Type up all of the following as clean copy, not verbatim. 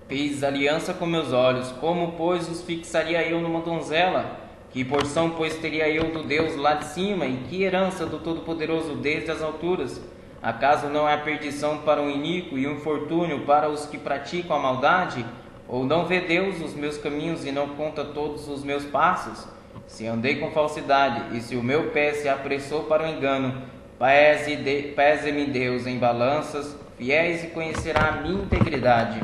Fiz aliança com meus olhos, como, pois, os fixaria eu numa donzela? Que porção, pois, teria eu do Deus lá de cima, e que herança do Todo-Poderoso desde as alturas? Acaso não há perdição para o iníquo e um infortúnio para os que praticam a maldade? Ou não vê Deus os meus caminhos e não conta todos os meus passos? Se andei com falsidade, e se o meu pé se apressou para o engano, pese-me Deus em balanças fiéis e conhecerá a minha integridade.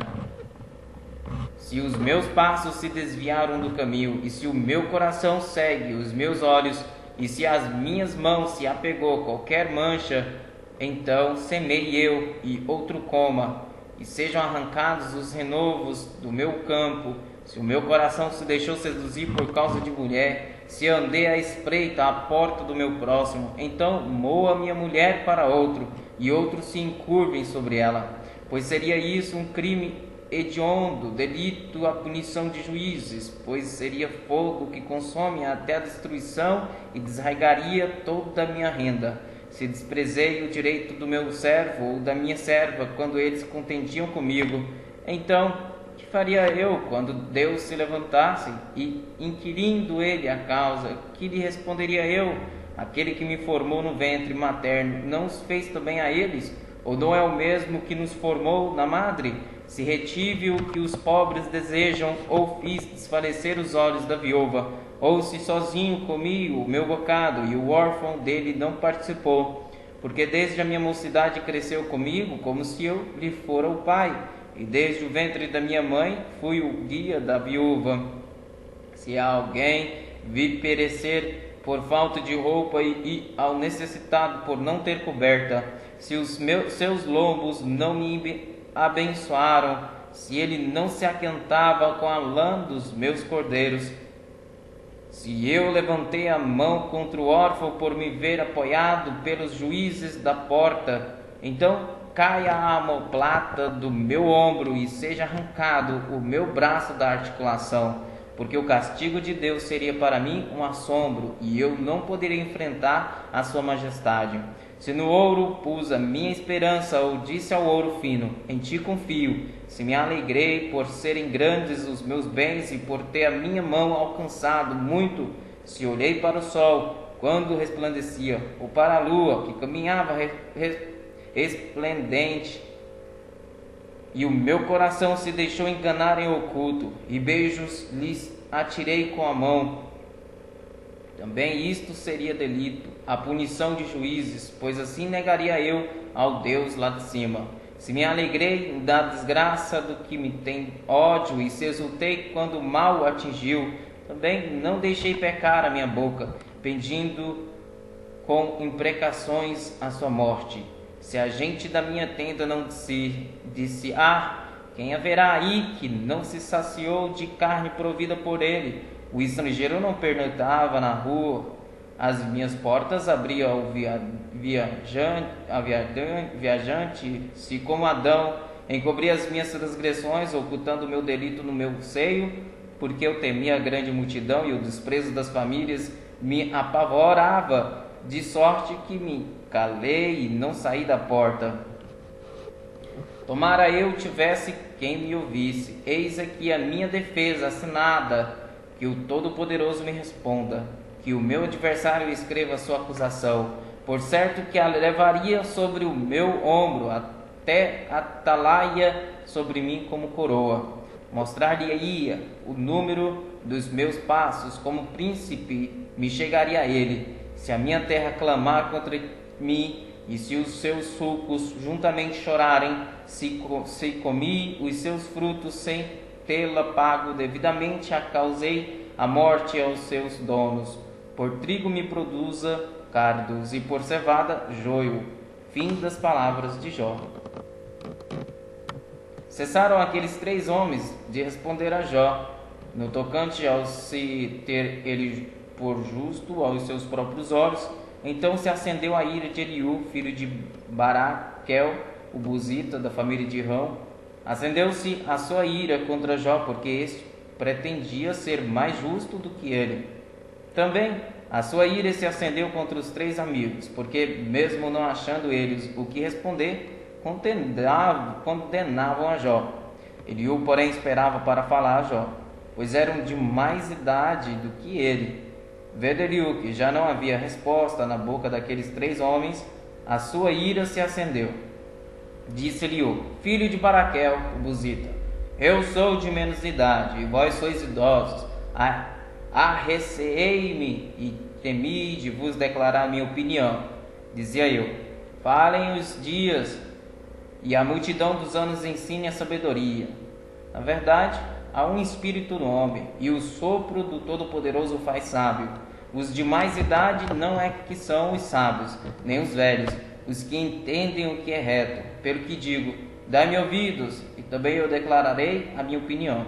Se os meus passos se desviaram do caminho, e se o meu coração segue os meus olhos, e se as minhas mãos se apegou qualquer mancha, então semei eu, e outro coma, e sejam arrancados os renovos do meu campo. Se o meu coração se deixou seduzir por causa de mulher, se andei à espreita à porta do meu próximo, então moa minha mulher para outro, e outros se encurvem sobre ela. Pois seria isso um crime hediondo, delito, a punição de juízes, pois seria fogo que consome até a destruição e desraigaria toda a minha renda. Se desprezei o direito do meu servo ou da minha serva quando eles contendiam comigo, então que faria eu quando Deus se levantasse e, inquirindo ele a causa, que lhe responderia eu? Aquele que me formou no ventre materno não os fez também a eles? Ou não é o mesmo que nos formou na madre? Se retive o que os pobres desejam, ou fiz desfalecer os olhos da viúva, ou se sozinho comi o meu bocado, e o órfão dele não participou, porque desde a minha mocidade cresceu comigo, como se eu lhe fora o pai, e desde o ventre da minha mãe fui o guia da viúva. Se alguém vir perecer por falta de roupa e ao necessitado por não ter coberta, se seus lombos não me abençoaram, se ele não se aquentava com a lã dos meus cordeiros, se eu levantei a mão contra o órfão por me ver apoiado pelos juízes da porta, então caia a omoplata do meu ombro e seja arrancado o meu braço da articulação, porque o castigo de Deus seria para mim um assombro, e eu não poderia enfrentar a sua majestade. Se no ouro pus a minha esperança, ou disse ao ouro fino, em ti confio, se me alegrei por serem grandes os meus bens e por ter a minha mão alcançado muito, se olhei para o sol quando resplandecia, ou para a lua que caminhava resplendente, e o meu coração se deixou enganar em oculto, e beijos lhes atirei com a mão, também isto seria delito, a punição de juízes, pois assim negaria eu ao Deus lá de cima. Se me alegrei da desgraça do que me tem ódio, e se exultei quando o mal o atingiu, também não deixei pecar a minha boca, pedindo com imprecações a sua morte. Se a gente da minha tenda não disse, quem haverá aí que não se saciou de carne provida por ele? O estrangeiro não pernoitava na rua, as minhas portas abria ao viajante, se como Adão encobri as minhas transgressões, ocultando o meu delito no meu seio, porque eu temia a grande multidão e o desprezo das famílias me apavorava, de sorte que me calei e não saí da porta. Tomara eu tivesse quem me ouvisse, eis aqui a minha defesa assinada, que o Todo-Poderoso me responda, que o meu adversário escreva a sua acusação. Por certo que a levaria sobre o meu ombro, até atalaia sobre mim como coroa. Mostrar-lhe-ia o número dos meus passos, como príncipe me chegaria a ele. Se a minha terra clamar contra mim, e se os seus sulcos juntamente chorarem, se comi os seus frutos sem tê-la pago devidamente, a causei a morte aos seus donos. Por trigo me produza cardos, e por cevada joio. Fim das palavras de Jó. Cessaram aqueles 3 homens de responder a Jó, no tocante ao se ter ele por justo aos seus próprios olhos. Então se acendeu a ira de Eliú, filho de Baraquel, o buzita da família de Rão. Acendeu-se a sua ira contra Jó, porque este pretendia ser mais justo do que ele. Também a sua ira se acendeu contra os 3 amigos, porque, mesmo não achando eles o que responder, condenavam a Jó. Eliú, porém, esperava para falar a Jó, pois eram de mais idade do que ele. Vendo Eliú que já não havia resposta na boca daqueles 3 homens, a sua ira se acendeu. Disse Eliú, filho de Baraquel, o buzita: eu sou de menos idade, e vós sois idosos. Arreceei-me e temi de vos declarar minha opinião. Dizia eu: falem os dias, e a multidão dos anos ensine a sabedoria. Na verdade, há um espírito no homem, e o sopro do Todo-Poderoso faz sábio. Os de mais idade não é que são os sábios, nem os velhos, os que entendem o que é reto. Pelo que digo, dai-me ouvidos, e também eu declararei a minha opinião.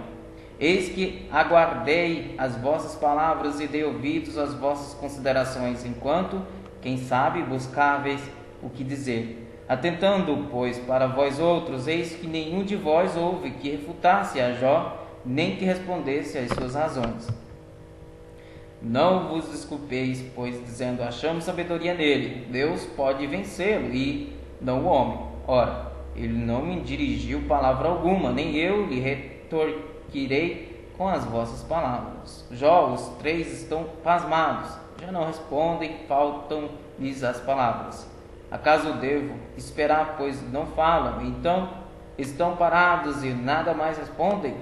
Eis que aguardei as vossas palavras e dei ouvidos às vossas considerações, enquanto, quem sabe, buscáveis o que dizer. Atentando, pois, para vós outros, eis que nenhum de vós houve que refutasse a Jó, nem que respondesse às suas razões. Não vos desculpeis, pois, dizendo, achamos sabedoria nele. Deus pode vencê-lo, e não o homem. Ora, ele não me dirigiu palavra alguma, nem eu lhe retorquirei com as vossas palavras. Jó, os 3 estão pasmados, já não respondem, faltam-lhes as palavras. Acaso devo esperar, pois não falam? Então estão parados e nada mais respondem?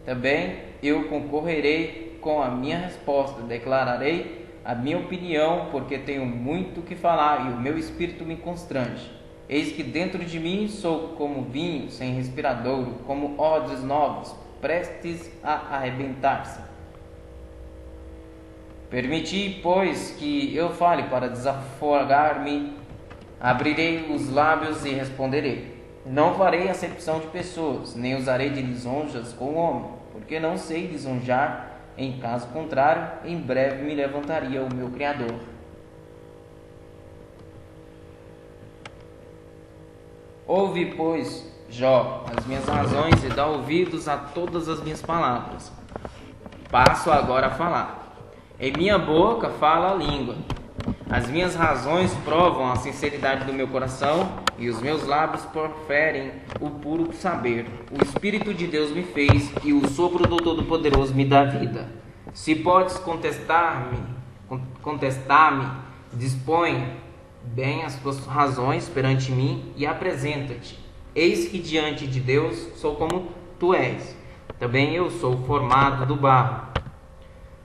Também eu concorrerei com a minha resposta, declararei a minha opinião, porque tenho muito que falar e o meu espírito me constrange. Eis que dentro de mim sou como vinho sem respiradouro, como odres novos, prestes a arrebentar-se. Permiti, pois, que eu fale para desafogar-me. Abrirei os lábios e responderei. Não farei acepção de pessoas, nem usarei de lisonjas com o homem, porque não sei lisonjar. Em caso contrário, em breve me levantaria o meu Criador. Ouve, pois, Jó, as minhas razões e dá ouvidos a todas as minhas palavras. Passo agora a falar. Em minha boca fala a língua. As minhas razões provam a sinceridade do meu coração e os meus lábios proferem o puro saber. O Espírito de Deus me fez e o sopro do Todo-Poderoso me dá vida. Se podes contestar-me, dispõe bem as tuas razões perante mim e apresenta-te. Eis que diante de Deus sou como tu és. Também eu sou formado do barro.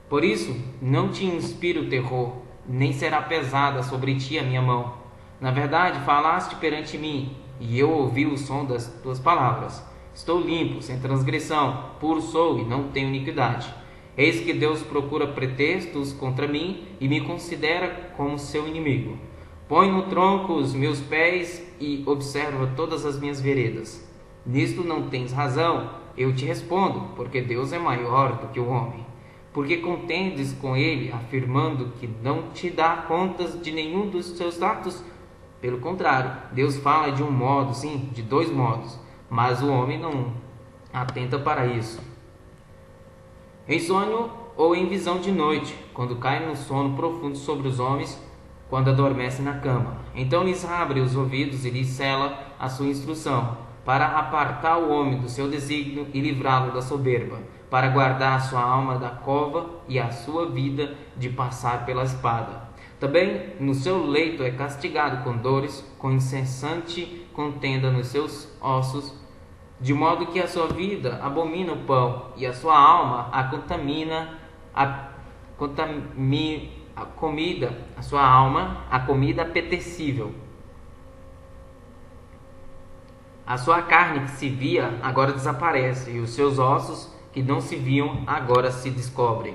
Por isso, não te inspiro terror, nem será pesada sobre ti a minha mão. Na verdade, falaste perante mim, e eu ouvi o som das tuas palavras. Estou limpo, sem transgressão, puro sou e não tenho iniquidade. Eis que Deus procura pretextos contra mim e me considera como seu inimigo. Põe no tronco os meus pés e observa todas as minhas veredas. Nisto não tens razão, eu te respondo, porque Deus é maior do que o homem. Porque contendes com ele, afirmando que não te dá contas de nenhum dos seus atos? Pelo contrário, Deus fala de um modo, sim, de 2 modos, mas o homem não atenta para isso. Em sonho ou em visão de noite, quando cai no sono profundo sobre os homens, quando adormecem na cama. Então lhes abre os ouvidos e lhes cela a sua instrução, para apartar o homem do seu desígnio e livrá-lo da soberba, para guardar a sua alma da cova e a sua vida de passar pela espada. Também no seu leito é castigado com dores, com incessante contenda nos seus ossos, de modo que a sua vida abomina o pão e a sua alma a contamina a comida, a sua alma a comida apetecível. A sua carne que se via agora desaparece, e os seus ossos que não se viam agora se descobrem.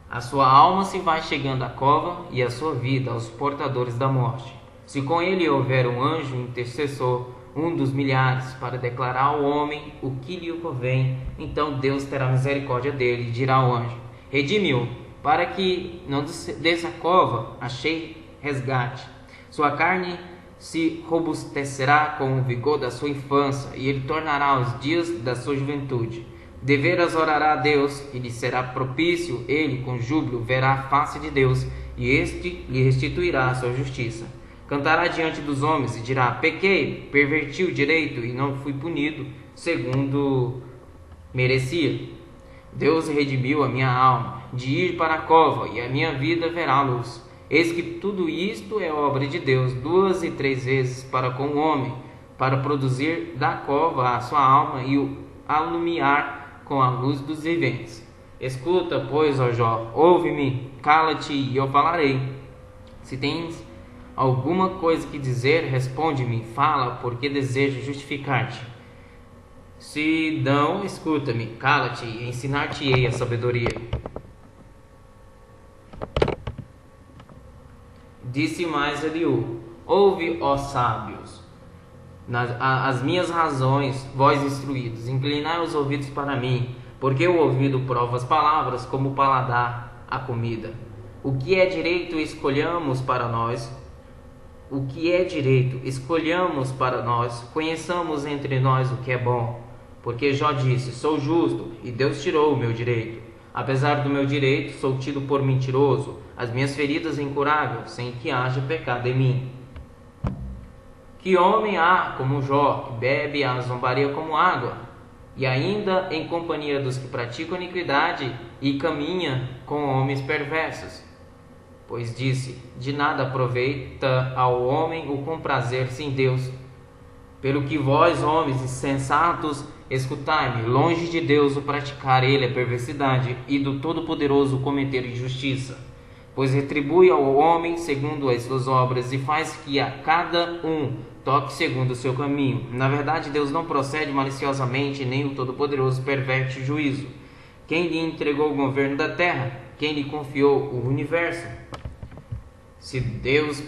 A sua alma se vai chegando à cova e a sua vida aos portadores da morte. Se com ele houver um anjo intercessor, um dos milhares, para declarar ao homem o que lhe convém, então Deus terá misericórdia dele e dirá ao anjo: redime-o, para que não desça a cova, achei resgate. Sua carne se robustecerá com o vigor da sua infância, e ele tornará os dias da sua juventude. Deveras orará a Deus, e lhe será propício, ele com júbilo verá a face de Deus, e este lhe restituirá a sua justiça. Cantará diante dos homens e dirá: pequei, perverti o direito e não fui punido segundo merecia. Deus redimiu a minha alma de ir para a cova, e a minha vida verá luz. Eis que tudo isto é obra de Deus 2 e 3 vezes para com o homem, para produzir da cova a sua alma e o alumiar com a luz dos viventes. Escuta, pois, ó Jó, ouve-me, cala-te e eu falarei. Se tens alguma coisa que dizer, responde-me, fala, porque desejo justificar-te. Se não, escuta-me, cala-te e ensinar-te-ei a sabedoria. Disse mais Eliú: ouve, ó sábios, as minhas razões, vós instruídos, inclinai os ouvidos para mim, porque o ouvido prova as palavras, como o paladar a comida. O que é direito, escolhamos para nós. O que é direito, escolhamos para nós, conheçamos entre nós o que é bom. Porque Jó disse: sou justo, e Deus tirou o meu direito. Apesar do meu direito, sou tido por mentiroso, as minhas feridas incuráveis, sem que haja pecado em mim. Que homem há como Jó, que bebe a zombaria como água, e ainda em companhia dos que praticam iniquidade, e caminha com homens perversos? Pois disse: de nada aproveita ao homem o comprazer-se em Deus. Pelo que vós, homens insensatos, escutai-me, longe de Deus o praticar ele a perversidade, e do Todo-Poderoso cometer injustiça. Pois retribui ao homem segundo as suas obras, e faz que a cada um toque segundo o seu caminho. Na verdade, Deus não procede maliciosamente, nem o Todo-Poderoso perverte o juízo. Quem lhe entregou o governo da terra? Quem lhe confiou o universo? Se Deus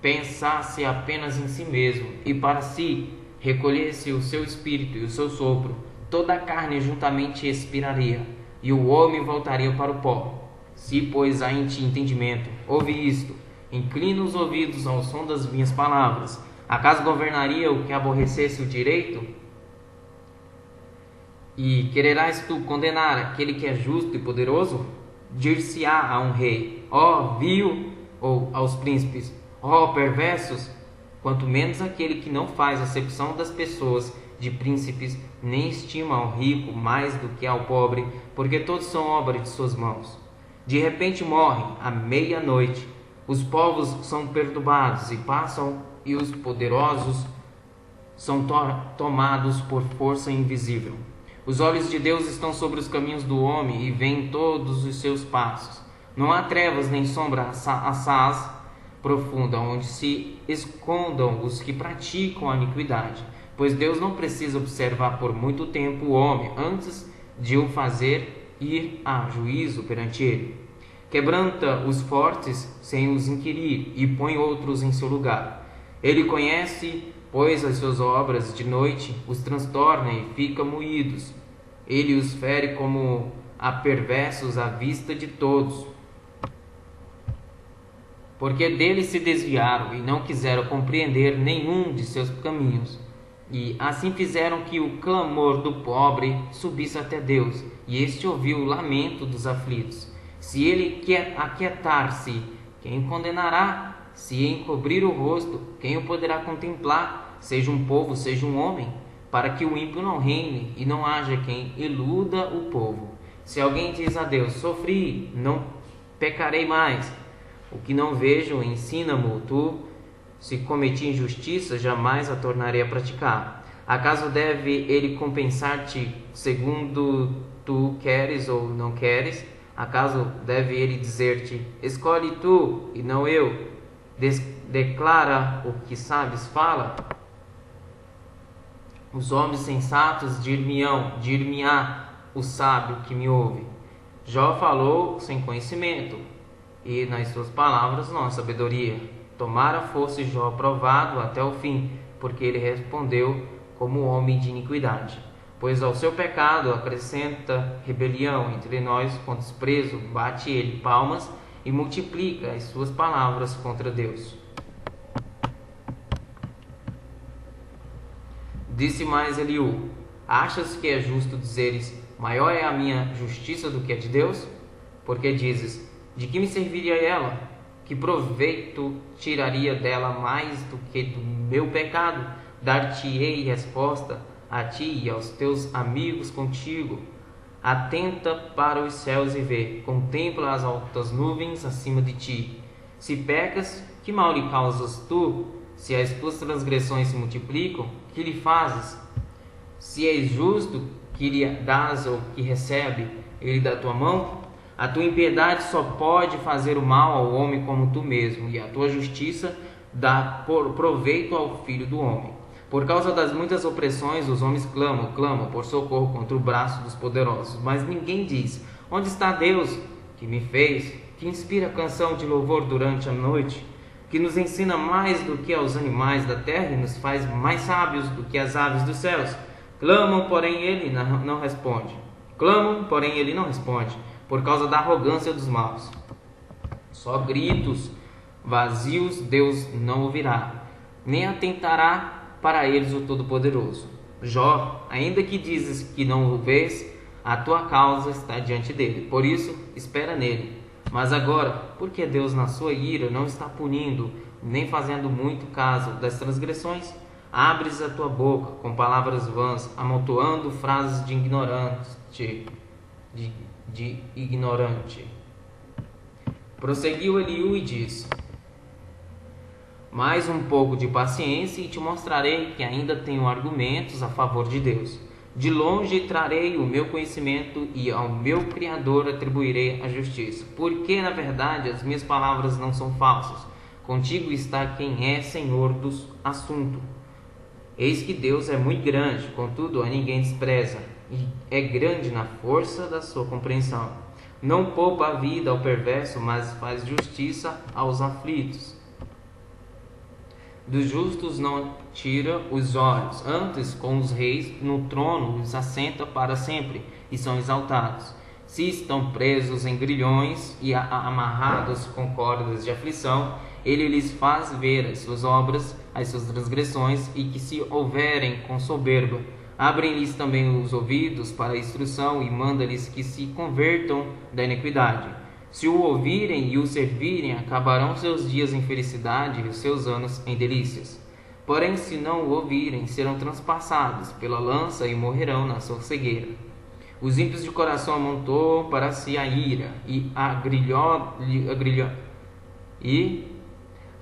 pensasse apenas em si mesmo, e para si recolhesse o seu espírito e o seu sopro, toda a carne juntamente expiraria, e o homem voltaria para o pó. Se, pois, há em ti entendimento, ouve isto, inclina os ouvidos ao som das minhas palavras. Acaso governaria o que aborrecesse o direito? E quererás tu condenar aquele que é justo e poderoso? Dir-se-á a um rei: ó vil, ou aos príncipes: ó perversos, quanto menos aquele que não faz acepção das pessoas, de príncipes, nem estima ao rico mais do que ao pobre, porque todos são obra de suas mãos. De repente morrem à meia-noite, os povos são perturbados e passam, e os poderosos são tomados por força invisível. Os olhos de Deus estão sobre os caminhos do homem e veem todos os seus passos. Não há trevas nem sombra assaz profunda, onde se escondam os que praticam a iniquidade. Pois Deus não precisa observar por muito tempo o homem, antes de o fazer ir a juízo perante ele. Quebranta os fortes sem os inquirir, e põe outros em seu lugar. Ele conhece, pois, as suas obras, de noite os transtorna e fica moídos. Ele os fere como a perversos à vista de todos. Porque dele se desviaram e não quiseram compreender nenhum de seus caminhos. E assim fizeram que o clamor do pobre subisse até Deus, e este ouviu o lamento dos aflitos. Se ele quer aquietar-se, quem o condenará? Se encobrir o rosto, quem o poderá contemplar? Seja um povo, seja um homem, para que o ímpio não reine e não haja quem iluda o povo. Se alguém diz a Deus: sofri, não pecarei mais. O que não vejo, ensina-mo tu. Se cometi injustiça, jamais a tornarei a praticar. Acaso deve ele compensar-te segundo tu queres ou não queres? Acaso deve ele dizer-te: escolhe tu e não eu? Declara o que sabes, fala. Os homens sensatos dir-me-á o sábio que me ouve. Jó falou sem conhecimento, e nas suas palavras não há sabedoria. Tomara fosse Jó provado até o fim, porque ele respondeu como homem de iniquidade. Pois ao seu pecado acrescenta rebelião entre nós, com desprezo bate ele palmas e multiplica as suas palavras contra Deus. Disse mais Eliú: achas que é justo dizeres: maior é a minha justiça do que a de Deus? Porque dizes: de que me serviria ela? Que proveito tiraria dela mais do que do meu pecado? Dar-te-ei resposta a ti e aos teus amigos contigo. Atenta para os céus e vê, contempla as altas nuvens acima de ti. Se pecas, que mal lhe causas tu? Se as tuas transgressões se multiplicam, que lhe fazes? Se és justo, que lhe dás ou que recebe ele da tua mão? A tua impiedade só pode fazer o mal ao homem como tu mesmo, e a tua justiça dá proveito ao filho do homem. Por causa das muitas opressões, os homens clamam por socorro contra o braço dos poderosos. Mas ninguém diz: onde está Deus que me fez, que inspira canção de louvor durante a noite, que nos ensina mais do que aos animais da terra e nos faz mais sábios do que as aves dos céus? Clamam, porém ele não responde. Por causa da arrogância dos maus. Só gritos vazios Deus não ouvirá, nem atentará para eles o Todo-Poderoso. Jó, ainda que dizes que não o vês, a tua causa está diante dele, por isso espera nele. Mas agora, por que Deus na sua ira não está punindo, nem fazendo muito caso das transgressões? Abres a tua boca com palavras vãs, amontoando frases de ignorante. Prosseguiu Eliú e disse: mais um pouco de paciência e te mostrarei que ainda tenho argumentos a favor de Deus. De longe trarei o meu conhecimento e ao meu Criador atribuirei a justiça. Porque, na verdade, as minhas palavras não são falsas. Contigo está quem é senhor do assunto. Eis que Deus é muito grande, contudo a ninguém despreza, e é grande na força da sua compreensão. Não poupa a vida ao perverso, mas faz justiça aos aflitos. Dos justos não tira os olhos, antes com os reis no trono os assenta para sempre, e são exaltados. Se estão presos em grilhões e amarrados com cordas de aflição, ele lhes faz ver as suas obras, as suas transgressões, e que se houverem com soberba, abrem-lhes também os ouvidos para a instrução e manda-lhes que se convertam da iniquidade. Se o ouvirem e o servirem, acabarão seus dias em felicidade e os seus anos em delícias. Porém, se não o ouvirem, serão transpassados pela lança e morrerão na sua cegueira. Os ímpios de coração amontoam para si a ira, e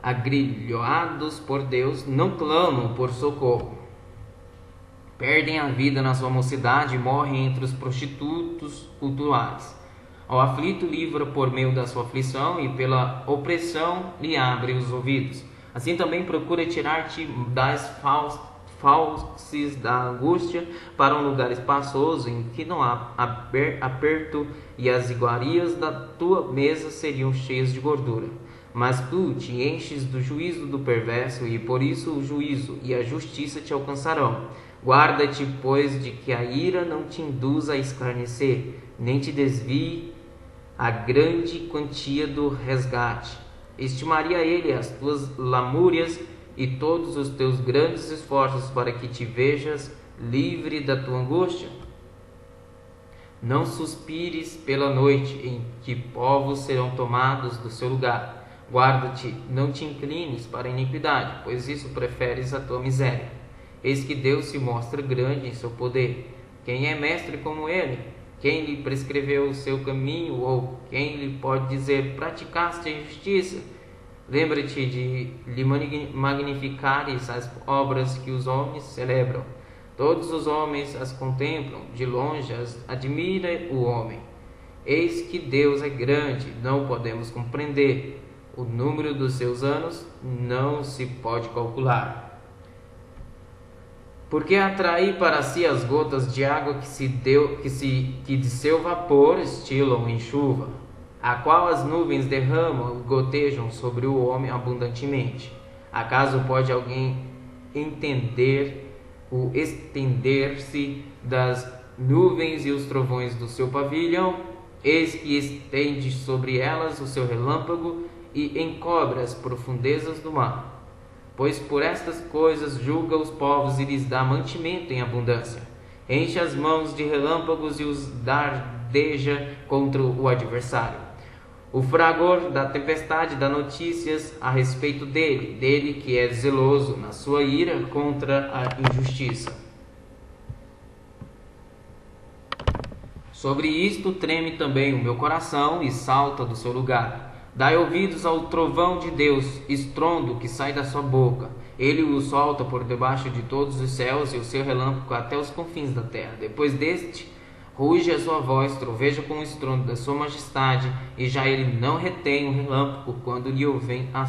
agrilhoados por Deus, não clamam por socorro. Perdem a vida na sua mocidade e morrem entre os prostitutos cultuais. Ao aflito livra por meio da sua aflição, e pela opressão lhe abre os ouvidos. Assim também procura tirar-te das fauces da angústia para um lugar espaçoso em que não há aperto, e as iguarias da tua mesa seriam cheias de gordura. Mas tu te enches do juízo do perverso, e por isso o juízo e a justiça te alcançarão. Guarda-te, pois, de que a ira não te induza a escarnecer, nem te desvie a grande quantia do resgate. Estimaria ele as tuas lamúrias e todos os teus grandes esforços para que te vejas livre da tua angústia? Não suspires pela noite, em que povos serão tomados do seu lugar. Guarda-te, não te inclines para a iniquidade, pois isso preferes a tua miséria. Eis que Deus se mostra grande em seu poder. Quem é mestre como ele? Quem lhe prescreveu o seu caminho, ou quem lhe pode dizer: praticaste a justiça? Lembra-te de lhe magnificares as obras que os homens celebram. Todos os homens as contemplam, de longe as admira o homem. Eis que Deus é grande, não podemos compreender. O número dos seus anos não se pode calcular. Porque atrair para si as gotas de água que de seu vapor estilam em chuva, a qual as nuvens derramam e gotejam sobre o homem abundantemente. Acaso pode alguém entender o estender-se das nuvens e os trovões do seu pavilhão? Eis que estende sobre elas o seu relâmpago e encobre as profundezas do mar. Pois por estas coisas julga os povos e lhes dá mantimento em abundância. Enche as mãos de relâmpagos e os dardeja contra o adversário. O fragor da tempestade dá notícias a respeito dele que é zeloso na sua ira contra a injustiça. Sobre isto treme também o meu coração e salta do seu lugar. Dai ouvidos ao trovão de Deus, estrondo que sai da sua boca. Ele o solta por debaixo de todos os céus e o seu relâmpago até os confins da terra. Depois deste, ruge a sua voz, troveja com o estrondo da sua majestade, e já ele não retém o relâmpago quando lhe ouvem a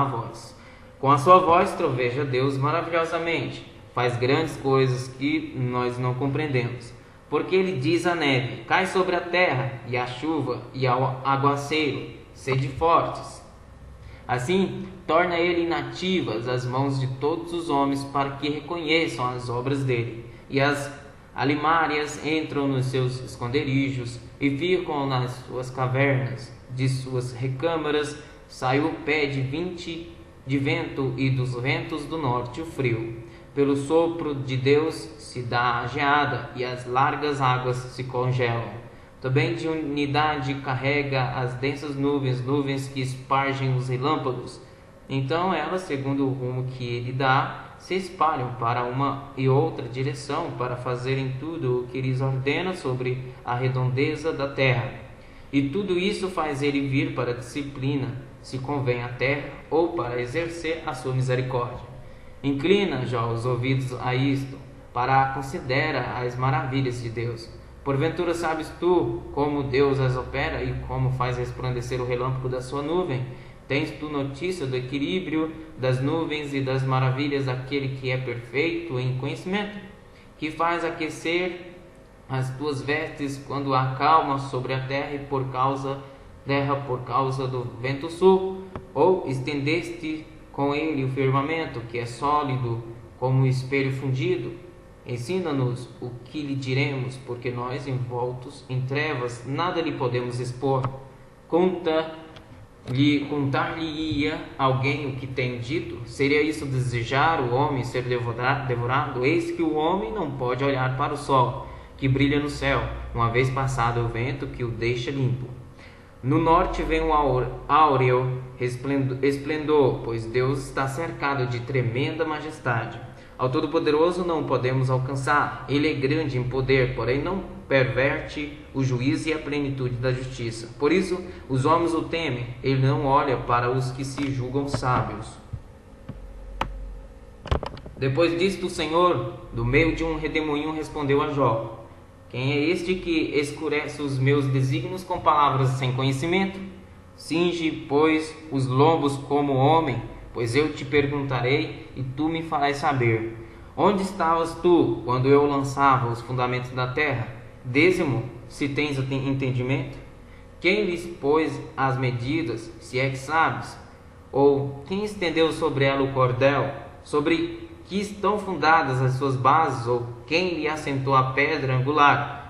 voz. Com a sua voz troveja Deus maravilhosamente, faz grandes coisas que nós não compreendemos. Porque ele diz à neve, cai sobre a terra, e à chuva, e ao aguaceiro, sede fortes. Assim, torna ele inativas as mãos de todos os homens para que reconheçam as obras dele, e as alimárias entram nos seus esconderijos e ficam nas suas cavernas. De suas recâmaras sai o pé de vento e dos ventos do norte o frio. Pelo sopro de Deus se dá a geada e as largas águas se congelam. Também de unidade carrega as densas nuvens que espargem os relâmpagos. Então elas, segundo o rumo que ele dá, se espalham para uma e outra direção para fazerem tudo o que lhes ordena sobre a redondeza da terra. E tudo isso faz ele vir para a disciplina, se convém à terra, ou para exercer a sua misericórdia. Inclina já os ouvidos a isto, para considera as maravilhas de Deus. Porventura sabes tu como Deus as opera e como faz resplandecer o relâmpago da sua nuvem? Tens tu notícia do equilíbrio das nuvens e das maravilhas daquele que é perfeito em conhecimento, que faz aquecer as tuas vestes quando há calma sobre a terra por causa do vento sul? Ou estendeste com ele o firmamento, que é sólido como um espelho fundido? Ensina-nos o que lhe diremos, porque nós, envoltos em trevas, nada lhe podemos expor. Contar-lhe-ia alguém o que tem dito? Seria isso desejar o homem ser devorado? Eis que o homem não pode olhar para o sol, que brilha no céu, uma vez passado o vento que o deixa limpo. No norte vem um áureo esplendor, pois Deus está cercado de tremenda majestade. Ao Todo-Poderoso não podemos alcançar. Ele é grande em poder, porém não perverte o juízo e a plenitude da justiça. Por isso, os homens o temem. Ele não olha para os que se julgam sábios. Depois disto, o Senhor, do meio de um redemoinho, respondeu a Jó: quem é este que escurece os meus desígnios com palavras sem conhecimento? Cinge, pois, os lombos como homem, pois eu te perguntarei e tu me farás saber. Onde estavas tu quando eu lançava os fundamentos da terra? Dízimo, se tens entendimento? Quem lhes pôs as medidas, se é que sabes? Ou quem estendeu sobre ela o cordel? Sobre que estão fundadas as suas bases? Ou quem lhe assentou a pedra angular?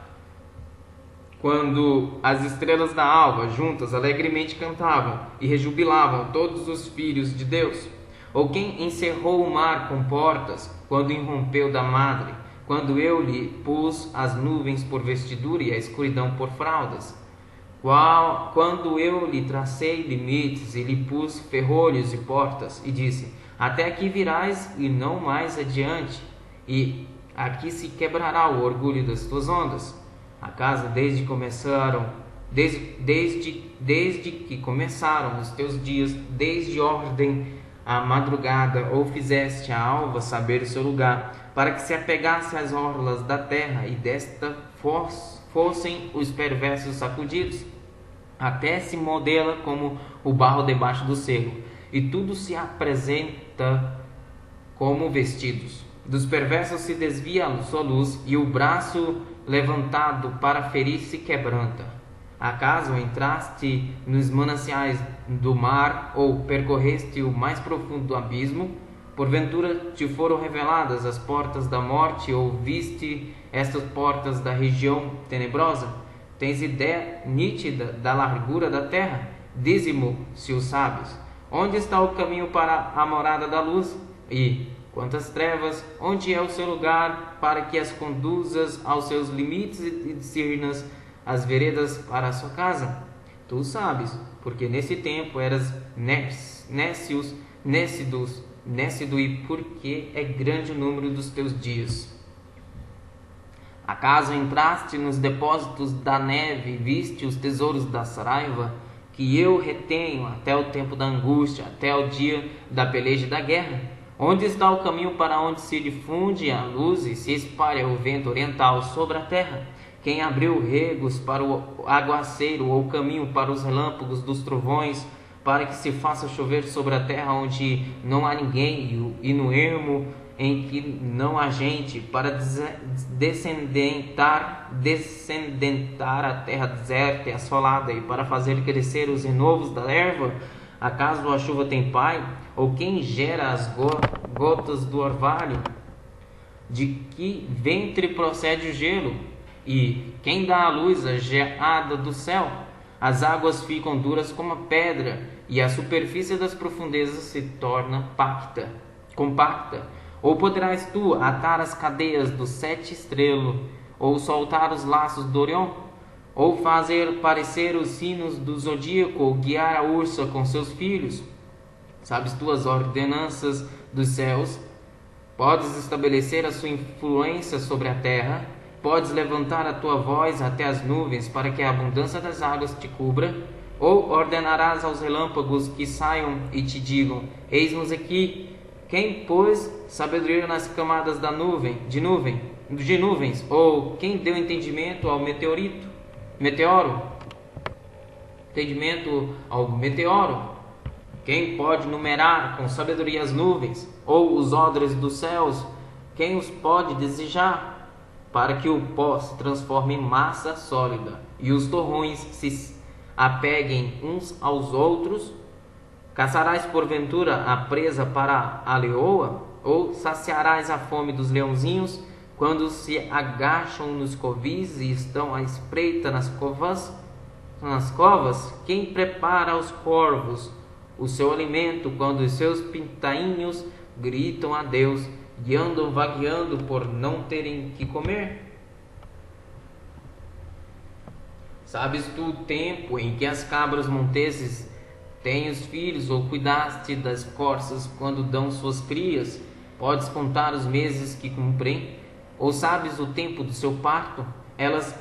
Quando as estrelas da alva juntas alegremente cantavam e rejubilavam todos os filhos de Deus? Ou quem encerrou o mar com portas, quando irrompeu da madre, quando eu lhe pus as nuvens por vestidura e a escuridão por fraldas? Quando eu lhe tracei limites e lhe pus ferrolhos e portas, e disse, até aqui virás e não mais adiante, e aqui se quebrará o orgulho das tuas ondas? Acaso desde que começaram os teus dias, desde ordem a madrugada, ou fizeste a alva saber o seu lugar, para que se apegasse às orlas da terra, e desta fossem os perversos sacudidos? Até se modela como o barro debaixo do selo, e tudo se apresenta como vestidos. Dos perversos se desvia a sua luz, e o braço levantado para ferir se quebranta. Acaso entraste nos mananciais do mar, ou percorreste o mais profundo do abismo? Porventura te foram reveladas as portas da morte, ou viste estas portas da região tenebrosa? Tens ideia nítida da largura da terra? Dízimo, se o sabes. Onde está o caminho para a morada da luz? E quantas trevas, onde é o seu lugar, para que as conduzas aos seus limites e discernas as veredas para a sua casa? Tu sabes, porque nesse tempo eras nécios, nécido, e porque é grande o número dos teus dias. Acaso entraste nos depósitos da neve e viste os tesouros da saraiva, que eu retenho até o tempo da angústia, até o dia da peleja e da guerra? Onde está o caminho para onde se difunde a luz e se espalha o vento oriental sobre a terra? Quem abriu regos para o aguaceiro ou caminho para os relâmpagos dos trovões, para que se faça chover sobre a terra onde não há ninguém e no ermo em que não há gente, para descendentar a terra deserta e assolada, e para fazer crescer os renovos da erva? Acaso a chuva tem pai? Ou quem gera as gotas do orvalho? De que ventre procede o gelo? E quem dá a luz à geada do céu? As águas ficam duras como a pedra, e a superfície das profundezas se torna compacta. Ou poderás tu atar as cadeias do sete estrelo, ou soltar os laços do Orion, ou fazer parecer os sinos do zodíaco, ou guiar a ursa com seus filhos? Sabes tu as ordenanças dos céus? Podes estabelecer a sua influência sobre a terra? Podes levantar a tua voz até as nuvens, para que a abundância das águas te cubra? Ou ordenarás aos relâmpagos que saiam e te digam: eis-nos aqui? Quem pôs sabedoria nas camadas de nuvens? Ou quem deu entendimento ao meteoro? Quem pode numerar com sabedoria as nuvens? Ou os odres dos céus? Quem os pode desejar? Para que o pó se transforme em massa sólida e os torrões se apeguem uns aos outros? Caçarás porventura a presa para a leoa? Ou saciarás a fome dos leãozinhos quando se agacham nos covis e estão à espreita nas covas? Quem prepara aos corvos o seu alimento quando os seus pintainhos gritam a Deus e andam vagueando por não terem que comer? Sabes tu o tempo em que as cabras monteses têm os filhos, ou cuidaste das corças quando dão suas crias? Podes contar os meses que cumprem? Ou sabes o tempo do seu parto? Elas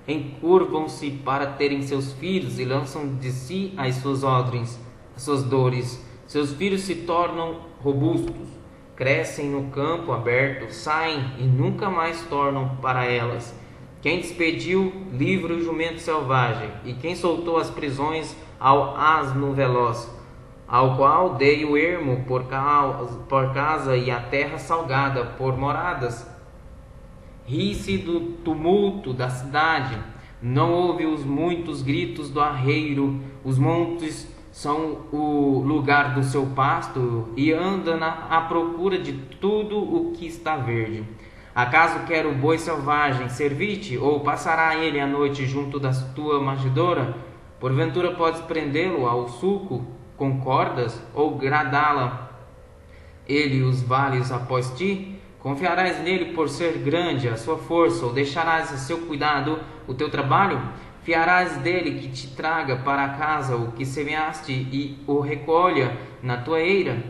encurvam-se para terem seus filhos e lançam de si as suas dores. Seus filhos se tornam robustos, crescem no campo aberto, saem e nunca mais tornam para elas. Quem despediu livre o jumento selvagem, e quem soltou as prisões ao asno veloz, ao qual dei o ermo por casa e a terra salgada por moradas? Ri-se do tumulto da cidade, não ouve os muitos gritos do arreiro. Os montes são o lugar do seu pasto, e anda à procura de tudo o que está verde. Acaso quer o boi selvagem servir-te, ou passará ele a noite junto da tua manjedoura? Porventura podes prendê-lo ao sulco com cordas, ou gradá-la ele os vales após ti? Confiarás nele por ser grande a sua força, ou deixarás a seu cuidado o teu trabalho? Fiarás dele que te traga para casa o que semeaste e o recolha na tua eira?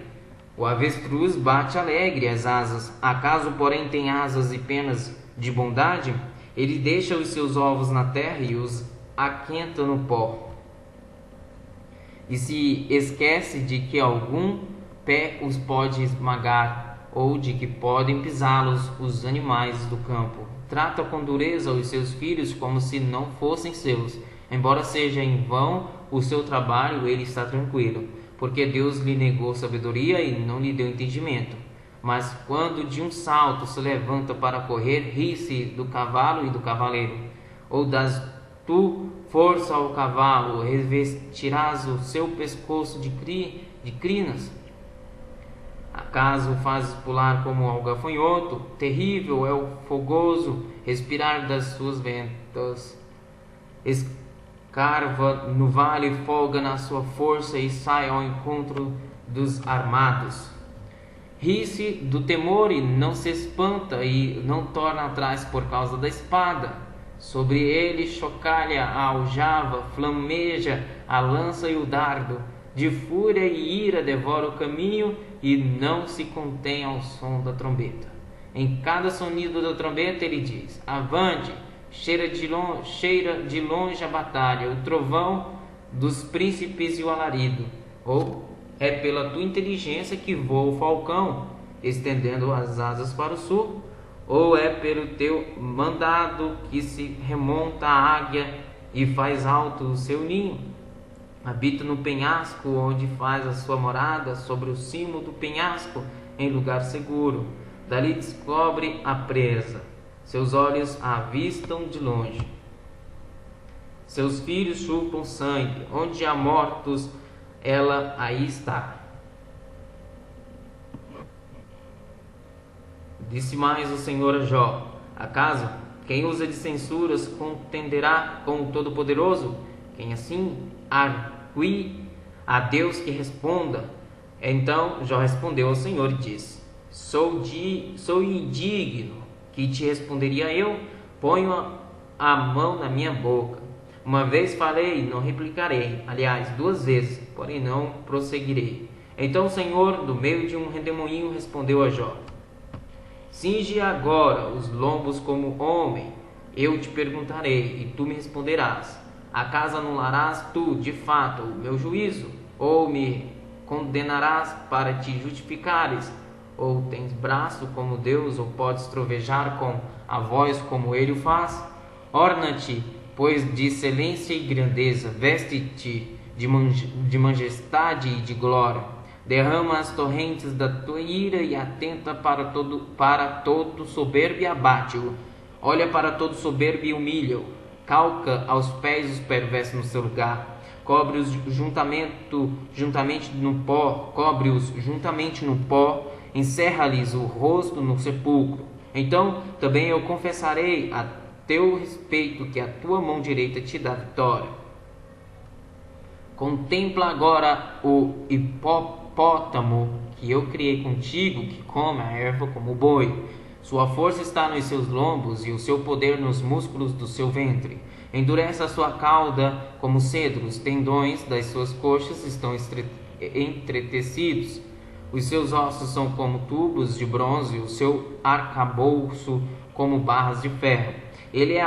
O avestruz bate alegre as asas, acaso porém tem asas e penas de bondade? Ele deixa os seus ovos na terra e os aquenta no pó, e se esquece de que algum pé os pode esmagar, ou de que podem pisá-los os animais do campo. Trata com dureza os seus filhos como se não fossem seus. Embora seja em vão o seu trabalho, ele está tranquilo, porque Deus lhe negou sabedoria e não lhe deu entendimento. Mas quando de um salto se levanta para correr, ri-se do cavalo e do cavaleiro. Ou das tu força ao cavalo, revestirás o seu pescoço de crinas? Acaso o fazes pular como ao gafanhoto? Terrível é o fogoso respirar das suas ventas. Escarva no vale, folga na sua força e sai ao encontro dos armados. Ri-se do temor e não se espanta, e não torna atrás por causa da espada. Sobre ele chocalha a aljava, flameja a lança e o dardo. De fúria e ira devora o caminho e não se contém ao som da trombeta. Em cada sonido da trombeta ele diz: avante, cheira de longe a batalha, o trovão dos príncipes e o alarido. Ou é pela tua inteligência que voa o falcão, estendendo as asas para o sul? Ou é pelo teu mandado que se remonta a águia e faz alto o seu ninho? Habita no penhasco, onde faz a sua morada, sobre o cimo do penhasco, em lugar seguro. Dali descobre a presa, seus olhos a avistam de longe. Seus filhos chupam sangue, onde há mortos, ela aí está. Disse mais o Senhor a Jó: acaso quem usa de censuras contenderá com o Todo-Poderoso? Quem assim argue a Deus que responda? Então Jó respondeu ao Senhor e disse: sou indigno, que te responderia eu? Ponho a mão na minha boca. Uma vez falei, não replicarei. Aliás, 2 vezes, porém não prosseguirei. Então o Senhor, do meio de um redemoinho, respondeu a Jó: cinge agora os lombos como homem. Eu te perguntarei, e tu me responderás. Acaso anularás tu, de fato, o meu juízo? Ou me condenarás para te justificares? Ou tens braço como Deus, ou podes trovejar com a voz como ele o faz? Orna-te, pois, de excelência e grandeza, veste-te de majestade e de glória. Derrama as torrentes da tua ira e atenta para todo soberbo e abate-o. Olha para todo soberbo e humilha-o. Calca aos pés os perversos no seu lugar. Cobre-os juntamente no pó, encerra-lhes o rosto no sepulcro. Então também eu confessarei a teu respeito que a tua mão direita te dá vitória. Contempla agora o hipopótamo que eu criei contigo, que come a erva como o boi. Sua força está nos seus lombos e o seu poder nos músculos do seu ventre. Endurece a sua cauda como cedro, os tendões das suas coxas estão entretecidos. Os seus ossos são como tubos de bronze, o seu arcabouço como barras de ferro. Ele é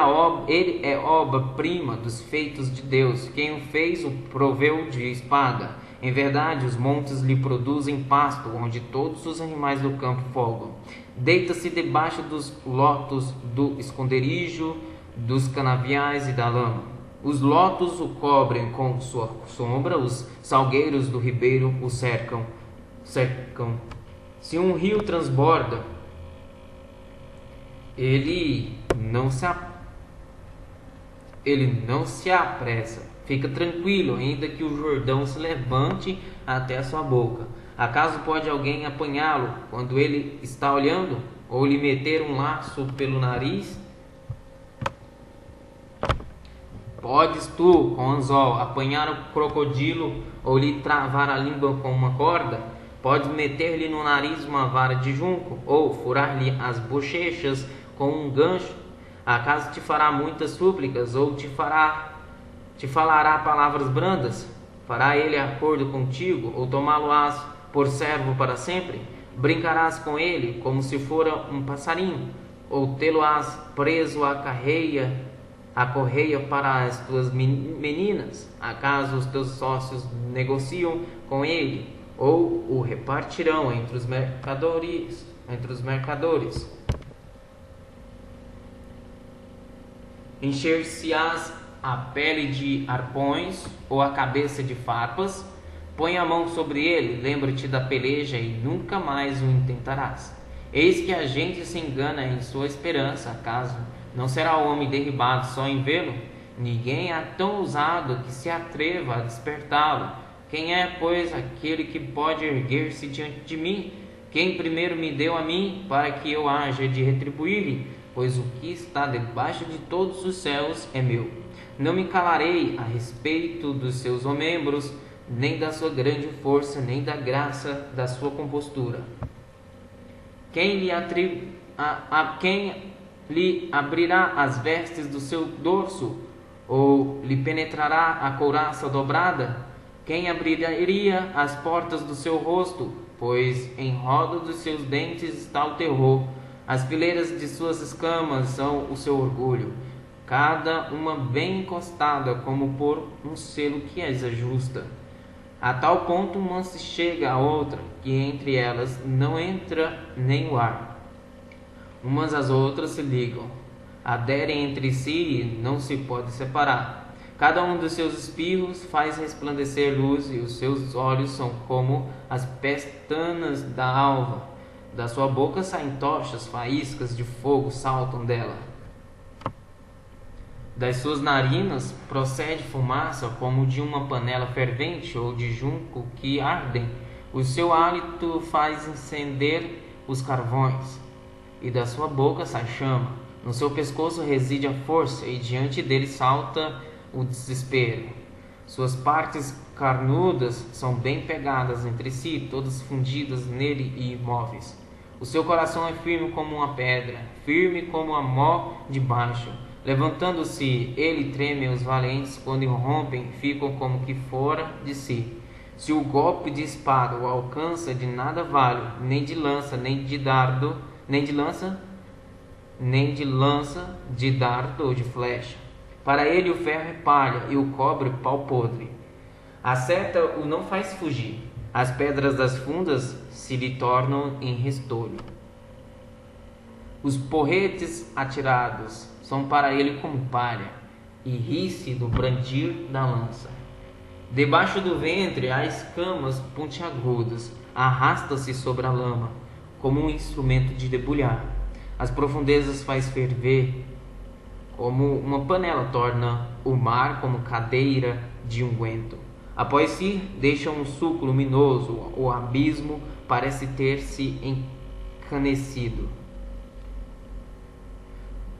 obra-prima dos feitos de Deus. Quem o fez o proveu de espada. Em verdade, os montes lhe produzem pasto, onde todos os animais do campo folgam. Deita-se debaixo dos lotos do esconderijo, dos canaviais e da lama. Os lotos o cobrem com sua sombra, os salgueiros do ribeiro o cercam. Se um rio transborda, ele não se apressa. Fica tranquilo, ainda que o Jordão se levante até a sua boca. Acaso pode alguém apanhá-lo quando ele está olhando? Ou lhe meter um laço pelo nariz? Podes tu, com anzol, apanhar o crocodilo ou lhe travar a língua com uma corda? Podes meter-lhe no nariz uma vara de junco ou furar-lhe as bochechas com um gancho? Acaso te fará muitas súplicas ou te falará palavras brandas? Fará ele acordo contigo ou tomá-lo-ás por servo para sempre? Brincarás com ele como se fora um passarinho? Ou tê-lo-ás preso à correia para as tuas meninas? Acaso os teus sócios negociam com ele? Ou o repartirão entre os mercadores? Encher-se-ás a pele de arpões ou a cabeça de farpas? Põe a mão sobre ele, lembra-te da peleja e nunca mais o intentarás. Eis que a gente se engana em sua esperança. Acaso não será o homem derribado só em vê-lo? Ninguém é tão ousado que se atreva a despertá-lo. Quem é, pois, aquele que pode erguer-se diante de mim? Quem primeiro me deu a mim, para que eu haja de retribuir-lhe? Pois o que está debaixo de todos os céus é meu. Não me calarei a respeito dos seus membros, nem da sua grande força, nem da graça da sua compostura. Quem lhe abrirá as vestes do seu dorso, ou lhe penetrará a couraça dobrada? Quem abriria as portas do seu rosto? Pois em roda dos seus dentes está o terror. As fileiras de suas escamas são o seu orgulho, cada uma bem encostada, como por um selo que as ajusta. A tal ponto uma se chega à outra, que entre elas não entra nem o ar. Umas às outras se ligam, aderem entre si e não se pode separar. Cada um dos seus espirros faz resplandecer luz, e os seus olhos são como as pestanas da alva. Da sua boca saem tochas, faíscas de fogo saltam dela. Das suas narinas procede fumaça como de uma panela fervente ou de junco que ardem. O seu hálito faz incender os carvões, e da sua boca sai chama. No seu pescoço reside a força, e diante dele salta o desespero. Suas partes carnudas são bem pegadas entre si, todas fundidas nele e imóveis. O seu coração é firme como uma pedra, firme como a mó de baixo. Levantando-se, ele treme. Os valentes, quando irrompem, ficam como que fora de si. Se o golpe de espada o alcança, de nada vale, nem de lança, nem de dardo, nem de lança, de dardo ou de flecha. Para ele o ferro é palha e o cobre pau podre. A seta o não faz fugir. As pedras das fundas se lhe tornam em restolho. Os porretes atirados são para ele como palha, e ri-se do brandir da lança. Debaixo do ventre há escamas pontiagudas, arrasta-se sobre a lama, como um instrumento de debulhar. As profundezas faz ferver, como uma panela torna o mar como cadeira de unguento. Após si, deixa um sulco luminoso, o abismo parece ter se encanecido.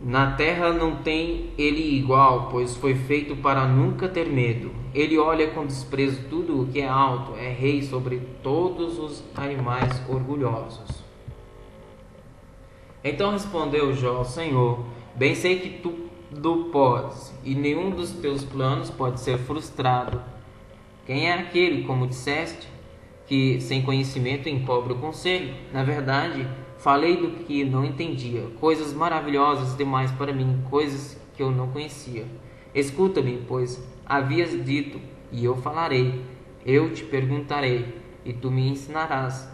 Na terra não tem ele igual, pois foi feito para nunca ter medo. Ele olha com desprezo tudo o que é alto, é rei sobre todos os animais orgulhosos. Então respondeu Jó ao Senhor: bem sei que tudo podes, e nenhum dos teus planos pode ser frustrado. Quem é aquele, como disseste, que sem conhecimento encobre o conselho? Na verdade, falei do que não entendia, coisas maravilhosas demais para mim, coisas que eu não conhecia. Escuta-me, pois havias dito, e eu falarei. Eu te perguntarei, e tu me ensinarás.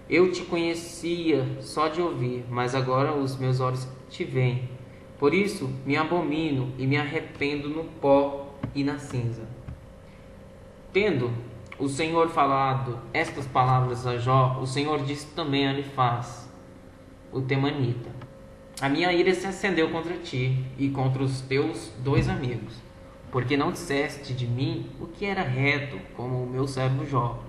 Eu te conhecia só de ouvir, mas agora os meus olhos te veem. Por isso me abomino e me arrependo no pó e na cinza. Tendo o Senhor falado estas palavras a Jó, o Senhor disse também a Elifaz, o temanita: a minha ira se acendeu contra ti e contra os teus 2 amigos, porque não disseste de mim o que era reto, como o meu servo Jó.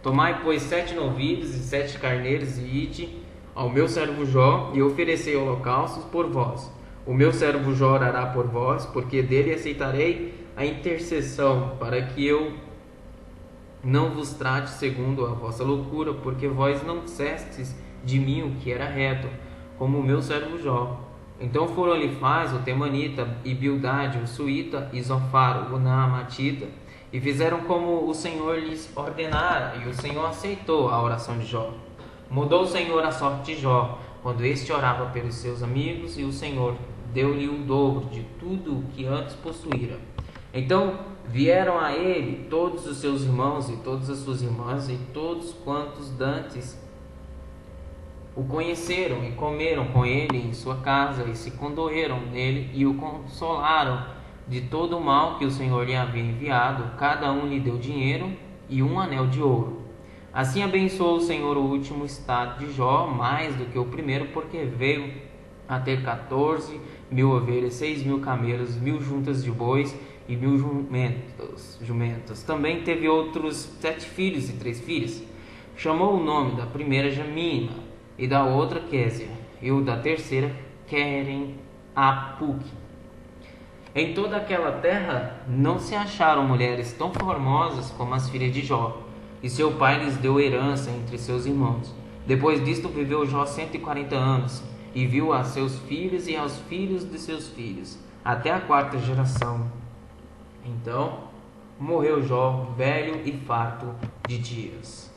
Tomai, pois, 7 novilhos e 7 carneiros, e ide ao meu servo Jó, e oferecei holocaustos por vós. O meu servo Jó orará por vós, porque dele aceitarei a intercessão, para que eu não vos trate segundo a vossa loucura, porque vós não dissestes de mim o que era reto, como o meu servo Jó. Então foram Elifaz, o temanita, e Bildade, o suíta, e Zofar, o naamatita, e fizeram como o Senhor lhes ordenara, e o Senhor aceitou a oração de Jó. Mudou o Senhor a sorte de Jó, quando este orava pelos seus amigos, e o Senhor deu-lhe o dobro de tudo o que antes possuíra. Então vieram a ele todos os seus irmãos e todas as suas irmãs, e todos quantos dantes o conheceram, e comeram com ele em sua casa, e se condoeram nele, e o consolaram de todo o mal que o Senhor lhe havia enviado. Cada um lhe deu dinheiro e um anel de ouro. Assim abençoou o Senhor o último estado de Jó, mais do que o primeiro, porque veio a ter 14.000 ovelhas, 6.000 camelos, 1.000 juntas de bois e 1.000 jumentas. Também teve outros 7 filhos e 3 filhas. Chamou o nome da primeira Jamina, e da outra Késia, e o da terceira Queren-Apuque. Em toda aquela terra não se acharam mulheres tão formosas como as filhas de Jó, e seu pai lhes deu herança entre seus irmãos. Depois disto viveu Jó 140 anos, e viu a seus filhos e aos filhos de seus filhos, até a quarta geração. Então morreu Jó, velho e farto de dias.